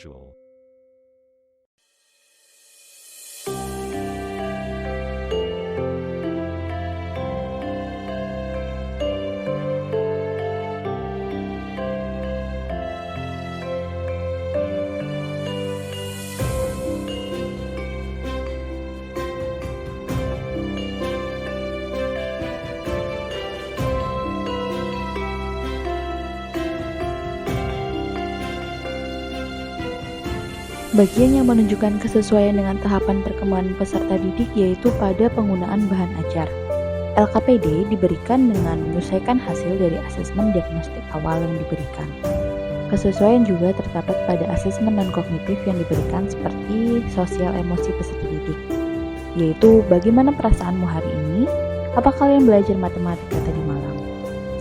usual. Bagian yang menunjukkan kesesuaian dengan tahapan perkembangan peserta didik yaitu pada penggunaan bahan ajar. LKPD diberikan dengan menyesuaikan hasil dari asesmen diagnostik awal yang diberikan. Kesesuaian juga terdapat pada asesmen non-kognitif yang diberikan seperti sosial emosi peserta didik, yaitu bagaimana perasaanmu hari ini, apa kalian belajar matematika tadi malam.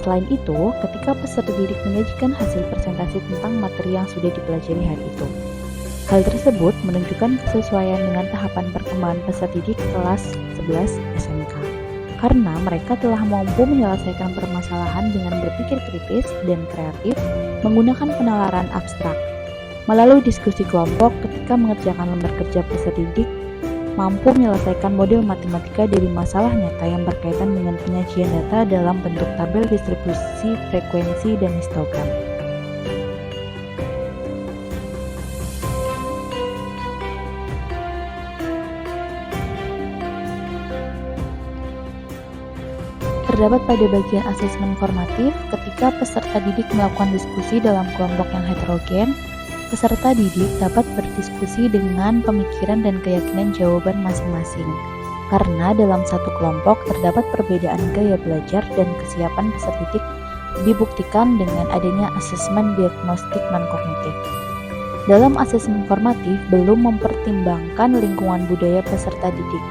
Selain itu, ketika peserta didik menyajikan hasil presentasi tentang materi yang sudah dipelajari hari itu. Hal tersebut menunjukkan kesesuaian dengan tahapan perkembangan peserta didik kelas 11 SMK, karena mereka telah mampu menyelesaikan permasalahan dengan berpikir kritis dan kreatif menggunakan penalaran abstrak. Melalui diskusi kelompok ketika mengerjakan lembar kerja peserta didik, mampu menyelesaikan model matematika dari masalah nyata yang berkaitan dengan penyajian data dalam bentuk tabel distribusi frekuensi dan histogram. Terdapat pada bagian asesmen formatif ketika peserta didik melakukan diskusi dalam kelompok yang heterogen, peserta didik dapat berdiskusi dengan pemikiran dan keyakinan jawaban masing-masing. Karena dalam satu kelompok terdapat perbedaan gaya belajar dan kesiapan peserta didik dibuktikan dengan adanya asesmen diagnostik non-kognitif. Dalam asesmen formatif belum mempertimbangkan lingkungan budaya peserta didik,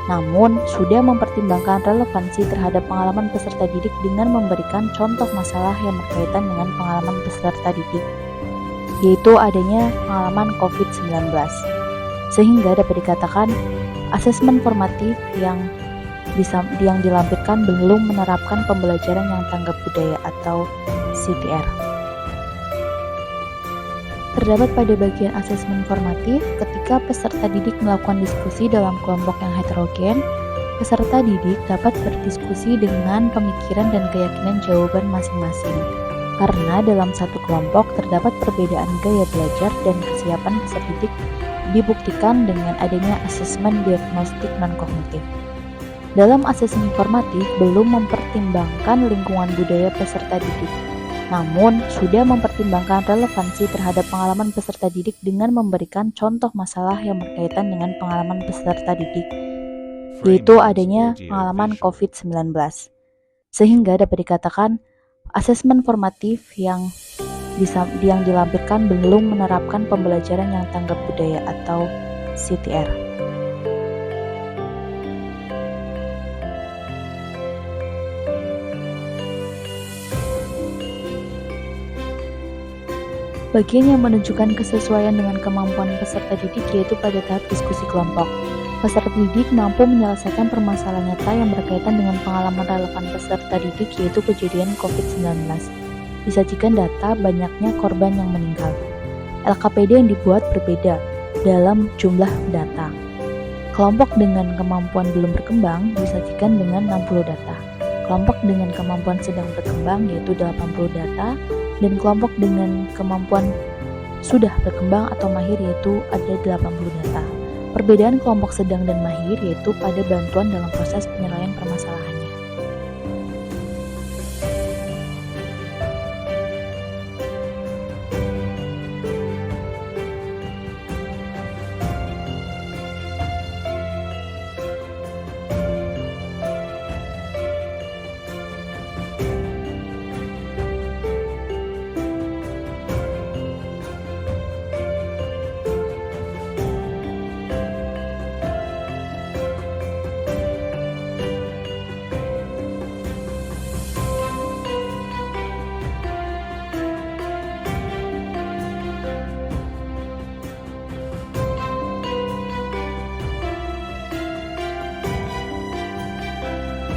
namun sudah mempertimbangkan relevansi terhadap pengalaman peserta didik dengan memberikan contoh masalah yang berkaitan dengan pengalaman peserta didik, yaitu adanya pengalaman COVID-19. Sehingga dapat dikatakan asesmen formatif yang dilampirkan belum menerapkan pembelajaran yang tanggap budaya atau CTR. Terdapat pada bagian asesmen formatif ketika peserta didik melakukan diskusi dalam kelompok yang heterogen, peserta didik dapat berdiskusi dengan pemikiran dan keyakinan jawaban masing-masing. Karena dalam satu kelompok terdapat perbedaan gaya belajar dan kesiapan peserta didik dibuktikan dengan adanya asesmen diagnostik non-kognitif. Dalam asesmen formatif belum mempertimbangkan lingkungan budaya peserta didik, namun sudah mempertimbangkan relevansi terhadap pengalaman peserta didik dengan memberikan contoh masalah yang berkaitan dengan pengalaman peserta didik, yaitu adanya pengalaman COVID-19. Sehingga dapat dikatakan asesmen formatif yang dilampirkan belum menerapkan pembelajaran yang tanggap budaya atau CTR. Bagian yang menunjukkan kesesuaian dengan kemampuan peserta didik yaitu pada tahap diskusi kelompok. Peserta didik mampu menyelesaikan permasalahan nyata yang berkaitan dengan pengalaman relevan peserta didik yaitu kejadian COVID-19. Disajikan data banyaknya korban yang meninggal. LKPD yang dibuat berbeda dalam jumlah data. Kelompok dengan kemampuan belum berkembang disajikan dengan 60 data. Kelompok dengan kemampuan sedang berkembang yaitu 80 data. Dan kelompok dengan kemampuan sudah berkembang atau mahir yaitu ada 80 data. Perbedaan kelompok sedang dan mahir yaitu pada bantuan dalam proses penyelesaian permasalahan.